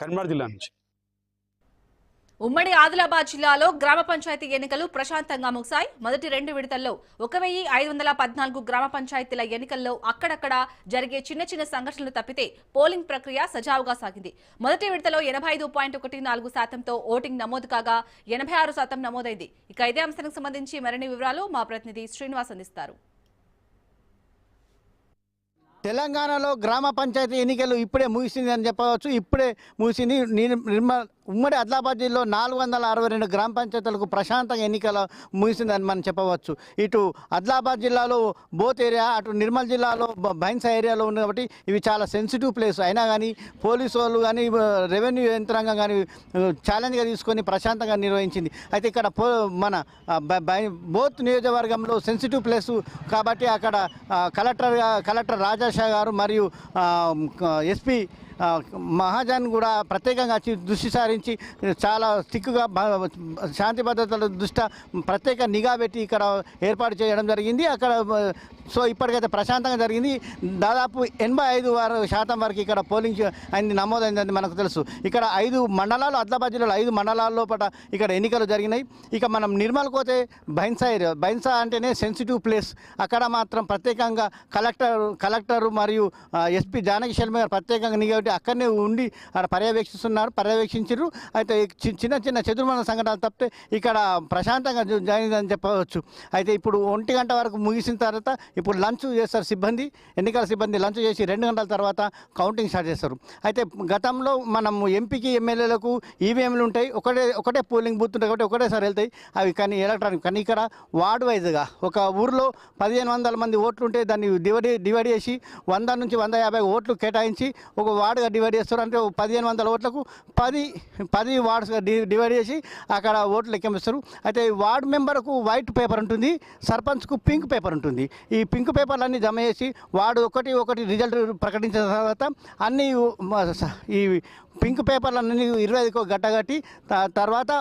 కరీంనగర్ జిల్లా నుంచి. ఉమ్మడి ఆదిలాబాద్ జిల్లాలో గ్రామ పంచాయతీ ఎన్నికలు ప్రశాంతంగా ముగిశాయి. మొదటి 2 విడతల్లో 1514 గ్రామ పంచాయతీల ఎన్నికల్లో అక్కడక్కడ జరిగే చిన్న చిన్న సంఘటనలు తప్పితే పోలింగ్ ప్రక్రియ సజావుగా సాగింది. మొదటి విడతలో 85.14%తో ఓటింగ్ నమోదు కాగా 86% నమోదైంది. ఇక ఇదే అంశానికి సంబంధించి మరిన్ని వివరాలు మా ప్రతినిధి శ్రీనివాస్ అందిస్తారు. తెలంగాణలో గ్రామ పంచాయతీ ఎన్నికలు ఇప్పుడే ముగిసిందని చెప్పవచ్చు. ఇప్పుడే ముగిసింది. ఉమ్మడి ఆదిలాబాద్ జిల్లాలో 462 గ్రామ పంచాయతీలకు ప్రశాంతంగా ఎన్నికలు ముగిసిందని మనం చెప్పవచ్చు. ఇటు ఆదిలాబాద్ జిల్లాలో బోత్ ఏరియా, అటు నిర్మల్ జిల్లాలో బైన్సా ఏరియాలో ఉంది కాబట్టి ఇవి చాలా సెన్సిటివ్ ప్లేస్. అయినా కానీ పోలీసు వాళ్ళు కానీ రెవెన్యూ యంత్రాంగం కానీ ఛాలెంజ్గా తీసుకొని ప్రశాంతంగా నిర్వహించింది. అయితే ఇక్కడ మన బోత్ నియోజకవర్గంలో సెన్సిటివ్ ప్లేస్ కాబట్టి అక్కడ కలెక్టర్ రాజాషా గారు మరియు ఎస్పీ మహాజన్ కూడా ప్రత్యేకంగా దృష్టి సారించి చాలా స్టిక్గా శాంతి భద్రతల దృష్ట్యా ప్రత్యేక నిఘా పెట్టి ఇక్కడ ఏర్పాటు చేయడం జరిగింది. అక్కడ సో ఇప్పటికైతే ప్రశాంతంగా జరిగింది. దాదాపు 85% వరకు ఇక్కడ పోలింగ్ అయింది, నమోదైందని మనకు తెలుసు. ఇక్కడ 5 మండలాలు, ఆదిలాబాద్ జిల్లాలో 5 మండలాల లోపల ఇక్కడ ఎన్నికలు జరిగినాయి. ఇక మనం నిర్మల్ పోతే బైన్సా ఏరియా, బైన్సా అంటేనే సెన్సిటివ్ ప్లేస్. అక్కడ మాత్రం ప్రత్యేకంగా కలెక్టర్ మరియు ఎస్పీ జానకి శర్మ గారు ప్రత్యేకంగా నిఘా అక్కడనే ఉండి అక్కడ పర్యవేక్షించారు. అయితే చిన్న చిన్న చతుర్మన సంఘటనలు తప్పితే ఇక్కడ ప్రశాంతంగా జరిగిందని చెప్పవచ్చు. అయితే ఇప్పుడు 1 గంట వరకు ముగిసిన తర్వాత ఇప్పుడు లంచ్ చేస్తారు సిబ్బంది, ఎన్నికల సిబ్బంది లంచ్ చేసి 2 గంటల తర్వాత కౌంటింగ్ స్టార్ట్ చేస్తారు. అయితే గతంలో మనం ఎంపీకి ఎమ్మెల్యేలకు ఈవీఎంలు ఉంటాయి, ఒకటే పోలింగ్ బూత్ ఉంటాయి కాబట్టి ఒకటేసారి వెళ్తాయి అవి. కానీ ఎలక్ట్రానిక్, కానీ ఇక్కడ వార్డు వైజ్గా ఒక ఊరిలో 1500 మంది ఓట్లు ఉంటే దాన్ని డివైడ్ చేసి 100 నుంచి 150 ఓట్లు కేటాయించి ఒక వార్డుగా డివైడ్ చేస్తారు. అంటే 1500 ఓట్లకు 10 వార్డ్స్గా డివైడ్ చేసి అక్కడ ఓట్లు లెక్కిస్తారు. అయితే వార్డు మెంబర్కు వైట్ పేపర్ ఉంటుంది, సర్పంచ్కు పింక్ పేపర్ ఉంటుంది. ఈ పింక్ పేపర్లన్నీ జమ చేసి వార్డు ఒకటి రిజల్ట్ ప్రకటించిన తర్వాత అన్నీ ఈ పింక్ పేపర్లన్నీ 25కు గట్టగట్టి తర్వాత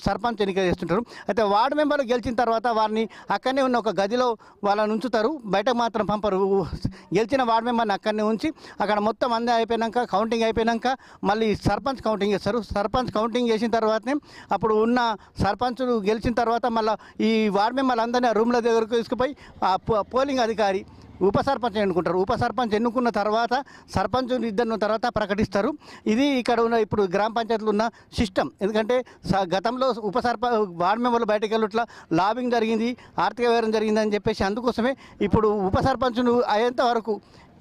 సర్పంచ్ ఎన్నిక చేస్తుంటారు. అయితే వార్డు మెంబర్లు గెలిచిన తర్వాత వారిని అక్కడనే ఉన్న ఒక గదిలో వాళ్ళని ఉంచుతారు, బయటకు మాత్రం పంపరు. గెలిచిన వార్డు మెంబర్ని అక్కడనే ఉంచి అక్కడ మొత్తం అందే అయిపోయాక, కౌంటింగ్ అయిపోయాక మళ్ళీ సర్పంచ్ కౌంటింగ్ చేస్తారు. సర్పంచ్ కౌంటింగ్ చేసిన తర్వాతనే అప్పుడు ఉన్న సర్పంచులు గెలిచిన తర్వాత మళ్ళీ ఈ వార్డు మెంబర్లు అందరినీ రూమ్ల దగ్గరకు తీసుకుపోయి పోలింగ్ అధికారి ఉప సర్పంచ్ ఎన్నుకుంటారు. ఉప సర్పంచ్ ఎన్నుకున్న తర్వాత సర్పంచ్ ఇద్దరు తర్వాత ప్రకటిస్తారు. ఇది ఇక్కడ ఉన్న ఇప్పుడు గ్రామ పంచాయతీలో ఉన్న సిస్టమ్. ఎందుకంటే గతంలో వార్డు మెంబర్లు బయటకు వెళ్ళట్లా లాబింగ్ జరిగింది, ఆర్థిక వ్యవహారం జరిగిందని చెప్పేసి అందుకోసమే ఇప్పుడు ఉప సర్పంచ్ను అయ్యేంత వరకు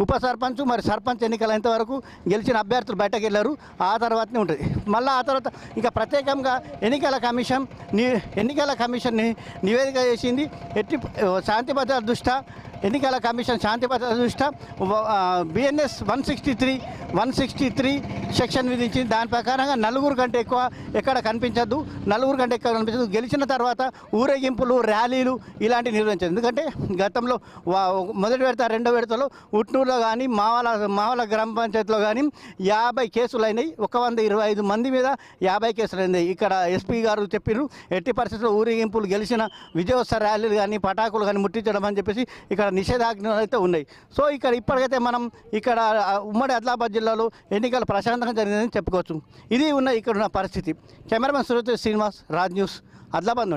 ఉప సర్పంచ్ మరి సర్పంచ్ ఎన్నికలైనంత వరకు గెలిచిన అభ్యర్థులు బయటకు వెళ్ళారు. ఆ తర్వాతనే ఉంటుంది. మళ్ళీ ఆ తర్వాత ఇంకా ప్రత్యేకంగా ఎన్నికల కమిషన్ని నివేదిక చేసింది. శాంతి భద్రత దృష్ట్యా ఎన్నికల కమిషన్ శాంతి భద్రత దృష్ట్యా బిఎన్ఎస్ 163 సెక్షన్ విధించింది. దాని ప్రకారంగా 4 కంటే ఎక్కువ ఎక్కడ కనిపించద్దు, 4 కంటే ఎక్కువ కనిపించదు. గెలిచిన తర్వాత ఊరేగింపులు, ర్యాలీలు ఇలాంటివి నిర్వహించదు. ఎందుకంటే గతంలో మొదటి విడత, 2వ విడతలో ఉట్నూరులో కానీ మావల గ్రామ పంచాయతీలో కానీ 50 కేసులు అయినాయి. 125 మంది మీద 50 కేసులు అయినాయి. ఇక్కడ ఎస్పీ గారు చెప్పారు ఎట్టి పరిస్థితుల్లో ఊరేగింపులు, గెలిచిన విజయోత్సవ ర్యాలీలు కానీ పటాకులు కానీ ముట్టించడం అని చెప్పేసి ఇక్కడ నిషేధాజ్ఞలు అయితే ఉన్నాయి. సో ఇప్పటికైతే మనం ఇక్కడ ఉమ్మడి ఆదిలాబాద్ జిల్లాలో ఎన్నికలు ప్రశాంతంగా జరిగిందని చెప్పుకోవచ్చు. ఇది ఇక్కడ ఉన్న పరిస్థితి. కెమెరామెన్ సురేష్ శ్రీనివాస్, రాజ్ న్యూస్, ఆదిలాబాద్ నుండి.